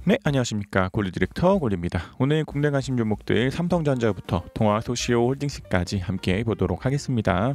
네, 안녕하십니까. 골드 디렉터 골드입니다. 오늘 국내 관심 종목들 삼성전자부터 동아소시오 홀딩스까지 함께 보도록 하겠습니다.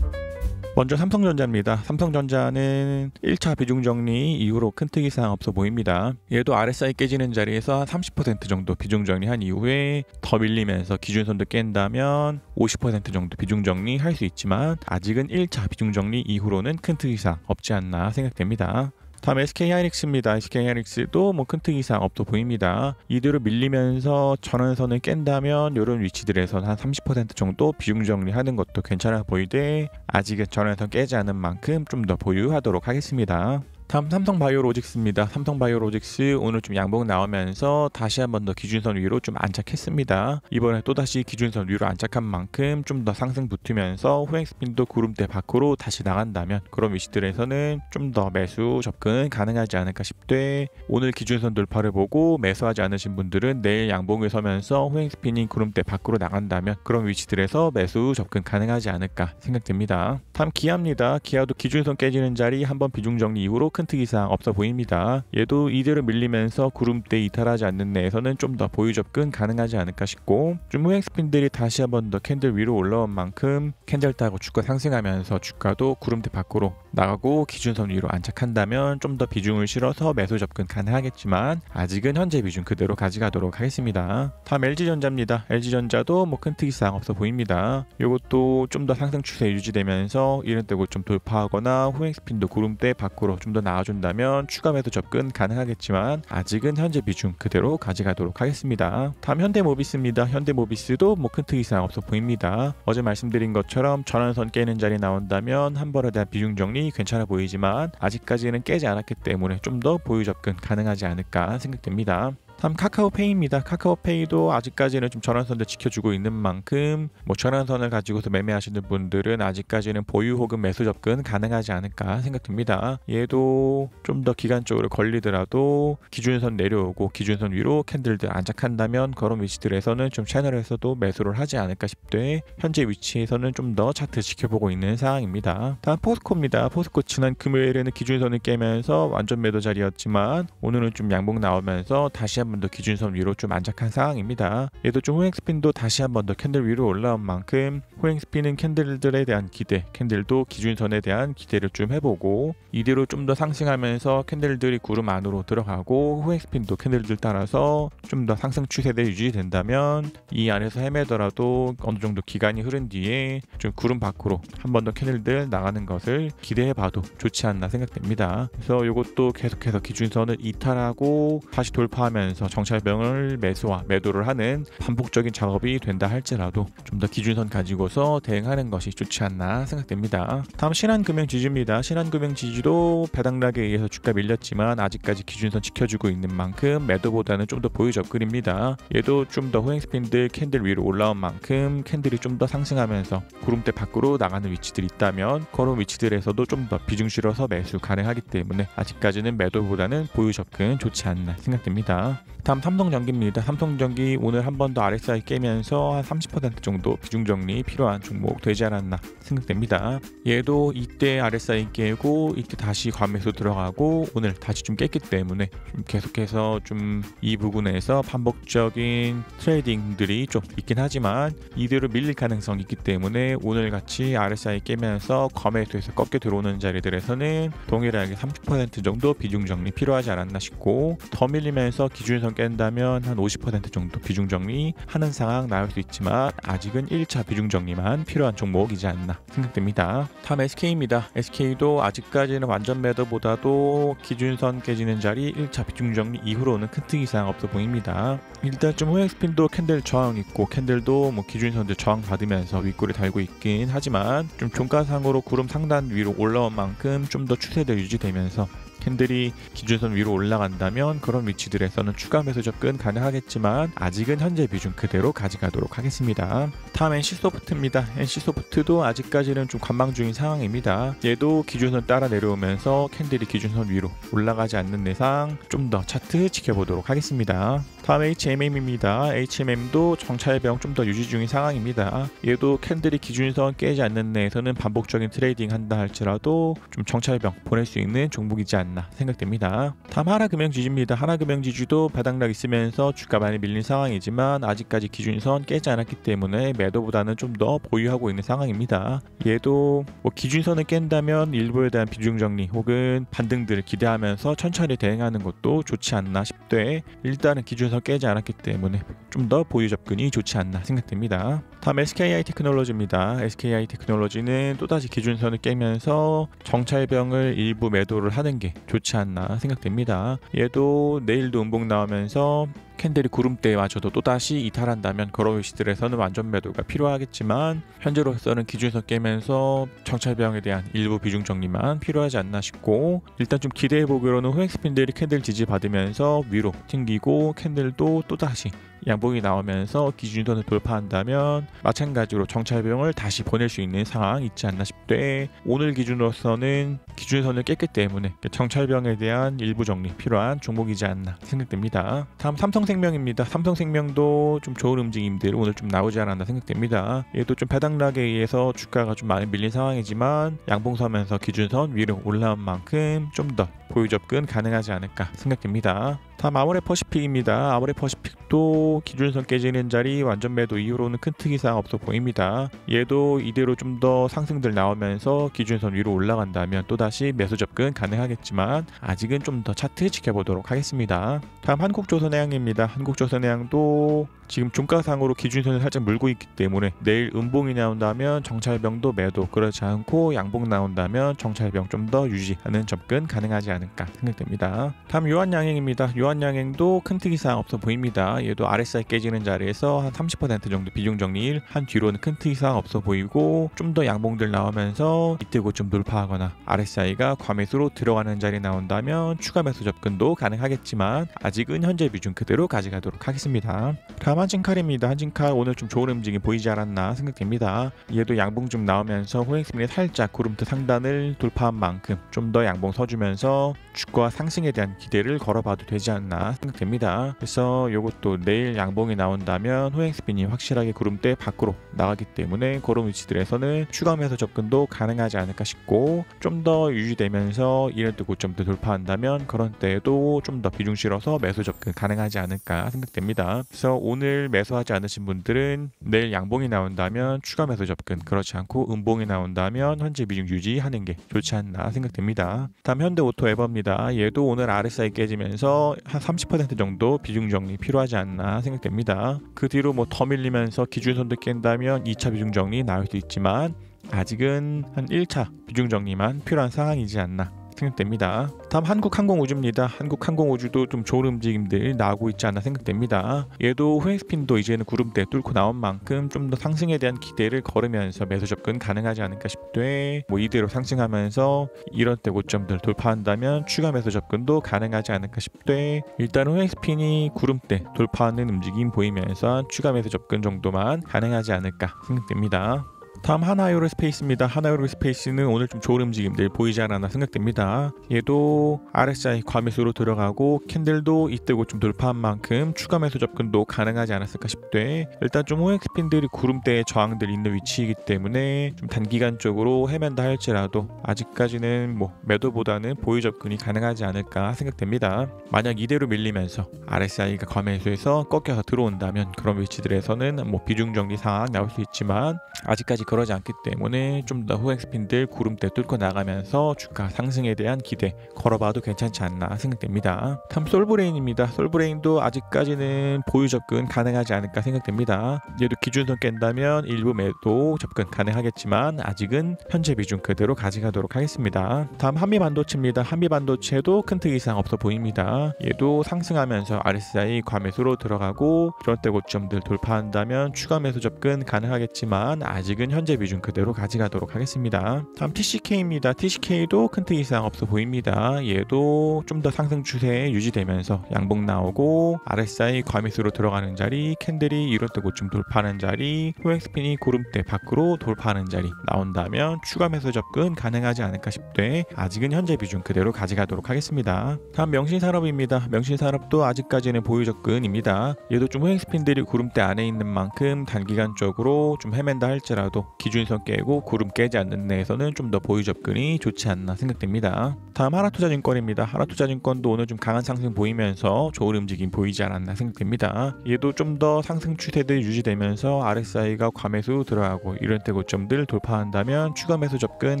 먼저 삼성전자입니다. 삼성전자는 1차 비중정리 이후로 큰 특이사항 없어 보입니다. 얘도 RSI 깨지는 자리에서 한 30% 정도 비중정리한 이후에 더 밀리면서 기준선도 깬다면 50% 정도 비중정리 할 수 있지만 아직은 1차 비중정리 이후로는 큰 특이사항 없지 않나 생각됩니다. 다음 SK하이닉스입니다. SK하이닉스도 큰 특이사항 없어 보입니다. 이대로 밀리면서 전환선을 깬다면 이런 위치들에서 한 30% 정도 비중 정리하는 것도 괜찮아 보이되 아직은 전환선 깨지 않은 만큼 좀 더 보유하도록 하겠습니다. 다음 삼성바이오로직스입니다. 삼성바이오로직스 오늘 좀 양봉 나오면서 다시 한번 더 기준선 위로 좀 안착했습니다. 이번에 또다시 기준선 위로 안착한 만큼 좀 더 상승 붙으면서 후행 스핀도 구름대 밖으로 다시 나간다면 그런 위치들에서는 좀 더 매수 접근 가능하지 않을까 싶되 오늘 기준선 돌파를 보고 매수하지 않으신 분들은 내일 양봉을 서면서 후행 스핀이 구름대 밖으로 나간다면 그런 위치들에서 매수 접근 가능하지 않을까 생각됩니다. 다음 기아입니다. 기아도 기준선 깨지는 자리 한번 비중 정리 이후로 큰 특이사항 없어 보입니다. 얘도 이대로 밀리면서 구름대 이탈하지 않는 내에서는 좀 더 보유 접근 가능하지 않을까 싶고 좀 후행 스핀들이 다시 한번 더 캔들 위로 올라온 만큼 캔들 따고 주가 상승하면서 주가도 구름대 밖으로 나가고 기준선 위로 안착한다면 좀 더 비중을 실어서 매수 접근 가능하겠지만 아직은 현재 비중 그대로 가져가도록 하겠습니다. 다음 LG전자입니다. LG전자도 큰 특이사항 없어 보입니다. 이것도 좀 더 상승 추세 유지되면서 이런 때고 좀 돌파하거나 후행 스핀도 구름대 밖으로 좀 더 나와준다면 추가 매수 접근 가능하겠지만 아직은 현재 비중 그대로 가져가도록 하겠습니다. 다음 현대모비스입니다. 현대모비스도 큰 특이사항 없어 보입니다. 어제 말씀드린 것처럼 전환선 깨는 자리 나온다면 한 번에 대한 비중 정리 괜찮아 보이지만 아직까지는 깨지 않았기 때문에 좀 더 보유 접근 가능하지 않을까 생각됩니다. 다음 카카오페이입니다. 카카오페이도 아직까지는 좀 전환선을 지켜주고 있는 만큼 전환선을 가지고서 매매하시는 분들은 아직까지는 보유 혹은 매수 접근 가능하지 않을까 생각됩니다. 얘도 좀 더 기간적으로 걸리더라도 기준선 내려오고 기준선 위로 캔들들 안착한다면 그런 위치들에서는 좀 채널에서도 매수를 하지 않을까 싶되 현재 위치에서는 좀 더 차트 지켜보고 있는 상황입니다. 다음 포스코입니다. 포스코 지난 금요일에는 기준선을 깨면서 완전 매도 자리였지만 오늘은 좀 양봉 나오면서 다시 한번 더 기준선 위로 좀 안착한 상황입니다. 얘도 좀 후행 스핀도 다시 한번 더 캔들 위로 올라온 만큼 후행 스핀은 캔들들에 대한 기대, 캔들도 기준선에 대한 기대를 좀 해보고 이대로 좀 더 상승하면서 캔들들이 구름 안으로 들어가고 후행 스핀도 캔들들 따라서 좀 더 상승 추세대 유지된다면 이 안에서 헤매더라도 어느 정도 기간이 흐른 뒤에 좀 구름 밖으로 한 번 더 캔들들 나가는 것을 기대해봐도 좋지 않나 생각됩니다. 그래서 이것도 계속해서 기준선을 이탈하고 다시 돌파하면서 정찰병을 매수와 매도를 하는 반복적인 작업이 된다 할지라도 좀 더 기준선 가지고서 대응하는 것이 좋지 않나 생각됩니다. 다음 신한금융지주입니다. 신한금융지주도 배당락에 의해서 주가 밀렸지만 아직까지 기준선 지켜주고 있는 만큼 매도보다는 좀 더 보유 접근입니다. 얘도 좀 더 후행 스핀들 캔들 위로 올라온 만큼 캔들이 좀 더 상승하면서 구름대 밖으로 나가는 위치들이 있다면 그런 위치들에서도 좀 더 비중 실어서 매수 가능하기 때문에 아직까지는 매도보다는 보유 접근 좋지 않나 생각됩니다. 다음 삼성전기입니다. 삼성전기 오늘 한 번 더 RSI 깨면서 한 30% 정도 비중 정리 필요한 종목 되지 않았나 생각됩니다. 얘도 이때 RSI 깨고 이때 다시 과매수 들어가고 오늘 다시 좀 깼기 때문에 좀 계속해서 좀 이 부분에서 반복적인 트레이딩들이 좀 있긴 하지만 이대로 밀릴 가능성이 있기 때문에 오늘 같이 RSI 깨면서 과매수에서 꺾여 들어오는 자리들에서는 동일하게 30% 정도 비중 정리 필요하지 않았나 싶고 더 밀리면서 기준선 깬다면 한 50% 정도 비중 정리하는 상황 나올 수 있지만 아직은 1차 비중 정리만 필요한 종목이지 않나 생각됩니다. 다음 SK입니다. SK도 아직까지는 완전 매도보다도 기준선 깨지는 자리 1차 비중 정리 이후로는 큰 특이사항 없어 보입니다. 일단 좀 후행 스핀도 캔들 저항 있고 캔들도 기준선들 저항 받으면서 윗골이 달고 있긴 하지만 좀 종가상으로 구름 상단 위로 올라온 만큼 좀 더 추세대 유지되면서 캔들이 기준선 위로 올라간다면 그런 위치들에서는 추가 매수 접근 가능하겠지만 아직은 현재 비중 그대로 가져가도록 하겠습니다. 다음 NC소프트입니다. NC소프트도 아직까지는 좀 관망 중인 상황입니다. 얘도 기준선 따라 내려오면서 캔들이 기준선 위로 올라가지 않는 내상 좀 더 차트 지켜보도록 하겠습니다. 다음 HMM입니다. HMM도 정찰병 좀 더 유지 중인 상황입니다. 얘도 캔들이 기준선 깨지 않는 내에서는 반복적인 트레이딩 한다 할지라도 좀 정찰병 보낼 수 있는 종목이지 않나 않나 생각됩니다. 다음 하나금융지주입니다. 하나금융지주도 바닥락 있으면서 주가 많이 밀린 상황이지만 아직까지 기준선 깨지 않았기 때문에 매도보다는 좀 더 보유하고 있는 상황입니다. 얘도 뭐 기준선을 깬다면 일부에 대한 비중 정리 혹은 반등들을 기대하면서 천천히 대응하는 것도 좋지 않나 싶되 일단은 기준선 깨지 않았기 때문에 좀 더 보유 접근이 좋지 않나 생각됩니다. 다음 SKI 테크놀로지입니다. SKI 테크놀로지는 또다시 기준선을 깨면서 정찰병을 일부 매도를 하는 게 좋지 않나 생각됩니다. 얘도 내일도 음봉 나오면서 캔들이 구름대에 맞춰도 또다시 이탈한다면 그런 위치들에서는 완전 매도가 필요하겠지만 현재로서는 기준선 깨면서 정찰병에 대한 일부 비중 정리만 필요하지 않나 싶고 일단 좀 기대해보기로는 호행스핀들이 캔들 지지받으면서 위로 튕기고 캔들도 또다시 양봉이 나오면서 기준선을 돌파한다면 마찬가지로 정찰병을 다시 보낼 수 있는 상황 있지 않나 싶되 오늘 기준으로서는 기준선을 깼기 때문에 정찰병에 대한 일부 정리 필요한 종목이지 않나 생각됩니다. 다음 삼성생명입니다. 삼성생명도 좀 좋은 움직임들 오늘 좀 나오지 않았나 생각됩니다. 얘도 좀 바닥락에 의해서 주가가 좀 많이 밀린 상황이지만 양봉 서면서 기준선 위로 올라온 만큼 좀 더 보유 접근 가능하지 않을까 생각됩니다. 다음 아모레퍼시픽입니다. 아모레퍼시픽도 기준선 깨지는 자리 완전 매도 이후로는 큰 특이사항 없어 보입니다. 얘도 이대로 좀 더 상승들 나오면서 기준선 위로 올라간다면 또다시 매수 접근 가능하겠지만 아직은 좀 더 차트 지켜보도록 하겠습니다. 다음 한국조선해양입니다. 한국조선해양도 지금 종가상으로 기준선을 살짝 물고 있기 때문에 내일 음봉이 나온다면 정찰병도 매도 그렇지 않고 양봉 나온다면 정찰병 좀 더 유지하는 접근 가능하지 않을까 생각됩니다. 다음 유한양행입니다. 유한양행도 큰 특이사항 없어 보입니다. 얘도 RSI 깨지는 자리에서 한 30% 정도 비중 정리일 한 뒤로는 큰 특이사항 없어 보이고 좀 더 양봉들 나오면서 이때 고점 돌파하거나 RSI가 과매수로 들어가는 자리 나온다면 추가 매수 접근도 가능하겠지만 아직은 현재 비중 그대로 가져가도록 하겠습니다. 다음 한진칼입니다. 한진칼 오늘 좀 좋은 움직임 보이지 않았나 생각됩니다. 얘도 양봉 좀 나오면서 호행스핀이 살짝 구름대 상단을 돌파한 만큼 좀 더 양봉 서주면서 주가 상승에 대한 기대를 걸어봐도 되지 않나 생각됩니다. 그래서 이것도 내일 양봉이 나온다면 호행스핀이 확실하게 구름대 밖으로 나가기 때문에 그런 위치들에서는 추가 매수 접근도 가능하지 않을까 싶고 좀 더 유지되면서 이런때 고점도 돌파한다면 그런 때에도 좀 더 비중 실어서 매수 접근 가능하지 않을까 생각됩니다. 그래서 오늘 매수하지 않으신 분들은 내일 양봉이 나온다면 추가 매수 접근 그렇지 않고 음봉이 나온다면 현재 비중 유지하는 게 좋지 않나 생각됩니다. 다음 현대오토에버입니다. 얘도 오늘 RSI 깨지면서 한 30% 정도 비중 정리 필요하지 않나 생각됩니다. 그 뒤로 뭐 더 밀리면서 기준선도 깬다면 2차 비중 정리 나올 수 있지만 아직은 한 1차 비중 정리만 필요한 상황이지 않나 생각됩니다. 다음 한국항공우주입니다. 한국항공우주도 좀 좋은 움직임들 나오고 있지 않나 생각됩니다. 얘도 호행스핀도 이제는 구름대 뚫고 나온 만큼 좀 더 상승에 대한 기대를 걸으면서 매수 접근 가능하지 않을까 싶되 뭐 이대로 상승하면서 이런 때 고점들 돌파한다면 추가 매수 접근도 가능하지 않을까 싶되 일단 호행스핀이 구름대 돌파하는 움직임 보이면서 추가 매수 접근 정도만 가능하지 않을까 생각됩니다. 다음 하나유로스페이스입니다. 하나유로스페이스는 오늘 좀 좋은 움직임들 보이지 않았나 생각됩니다. 얘도 RSI 과매수로 들어가고 캔들도 이때고 좀 돌파한 만큼 추가 매수 접근도 가능하지 않았을까 싶되 일단 좀 호행스핀들이 구름대에 저항들 있는 위치이기 때문에 좀 단기간적으로 헤맨다 할지라도 아직까지는 뭐 매도보다는 보유 접근이 가능하지 않을까 생각됩니다. 만약 이대로 밀리면서 RSI가 과매수해서 꺾여서 들어온다면 그런 위치들에서는 뭐 비중 정리 상황 나올 수 있지만 아직까지 그러지 않기 때문에 좀 더 호행스핀들 구름대 뚫고 나가면서 주가 상승에 대한 기대 걸어봐도 괜찮지 않나 생각됩니다. 다음 솔브레인입니다. 솔브레인도 아직까지는 보유 접근 가능하지 않을까 생각됩니다. 얘도 기준선 깬다면 일부 매도 접근 가능하겠지만 아직은 현재 비중 그대로 가져가도록 하겠습니다. 다음 한미반도체입니다. 한미반도체도 큰 특이사항 없어 보입니다. 얘도 상승하면서 RSI 과매수로 들어가고 이런 때 고점들 돌파한다면 추가 매수 접근 가능하겠지만 아직은 현재 비중 그대로 가져가도록 하겠습니다. 다음 TCK입니다. TCK도 큰 특이사항 없어 보입니다. 얘도 좀 더 상승 추세 유지되면서 양봉 나오고 RSI 과매수로 들어가는 자리 캔들이 이럴 때 고점 돌파하는 자리 호행스핀이 구름대 밖으로 돌파하는 자리 나온다면 추가 매수 접근 가능하지 않을까 싶되 아직은 현재 비중 그대로 가져가도록 하겠습니다. 다음 명신산업입니다. 명신산업도 아직까지는 보유 접근입니다. 얘도 좀 호행스핀들이 구름대 안에 있는 만큼 단기간적으로 좀 헤맨다 할지라도 기준선 깨고 구름 깨지 않는 내에서는 좀 더 보유 접근이 좋지 않나 생각됩니다. 다음 하나투자증권입니다. 하나투자증권도 오늘 좀 강한 상승 보이면서 좋은 움직임 보이지 않았나 생각됩니다. 얘도 좀 더 상승 추세들이 유지되면서 RSI가 과매수 들어가고 이런 때 고점들 돌파한다면 추가 매수 접근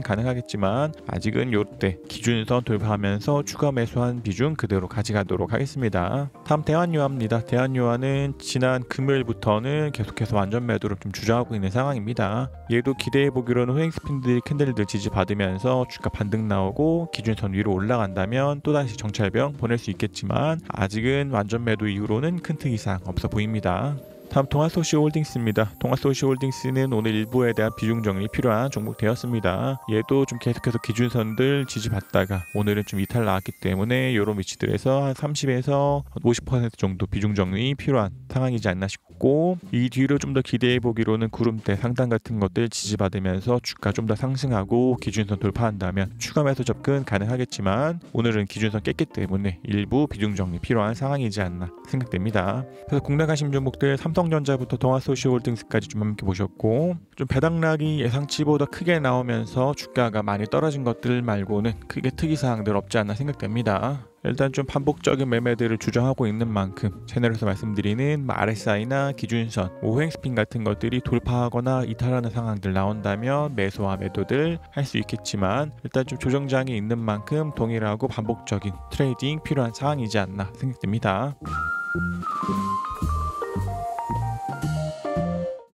가능하겠지만 아직은 요때 기준선 돌파하면서 추가 매수한 비중 그대로 가져가도록 하겠습니다. 다음 대한유화입니다. 대한유화는 지난 금요일부터는 계속해서 완전 매도를 좀 주저하고 있는 상황입니다. 얘도 기대해보기로는 호행스핀들이 캔들들 지지받으면서 주가 반등 나오고 기준선 위로 올라간다면 또다시 정찰병 보낼 수 있겠지만 아직은 완전 매도 이후로는 큰 특 이상 없어 보입니다. 다음 동아소시홀딩스입니다. 동아소시홀딩스는 오늘 일부에 대한 비중 정리 필요한 종목 되었습니다. 얘도 좀 계속해서 기준선들 지지받다가 오늘은 좀 이탈 나왔기 때문에 이런 위치들에서 한 30에서 50% 정도 비중 정리 필요한 상황이지 않나 싶고, 이 뒤로 좀 더 기대해 보기로는 구름대 상단 같은 것들 지지받으면서 주가 좀 더 상승하고 기준선 돌파한다면 추가 매수 접근 가능하겠지만 오늘은 기준선 깼기 때문에 일부 비중 정리 필요한 상황이지 않나 생각됩니다. 그래서 국내 가심 종목들 삼성전자부터 동아소시홀딩스까지 좀 함께 보셨고, 좀 배당락이 예상치보다 크게 나오면서 주가가 많이 떨어진 것들 말고는 크게 특이사항들 없지 않나 생각됩니다. 일단 좀 반복적인 매매들을 주장하고 있는 만큼 채널에서 말씀드리는 RSI나 기준선, 오행스핀 같은 것들이 돌파하거나 이탈하는 상황들 나온다면 매수와 매도들 할 수 있겠지만 일단 좀 조정장이 있는 만큼 동일하고 반복적인 트레이딩 필요한 상황이지 않나 생각됩니다.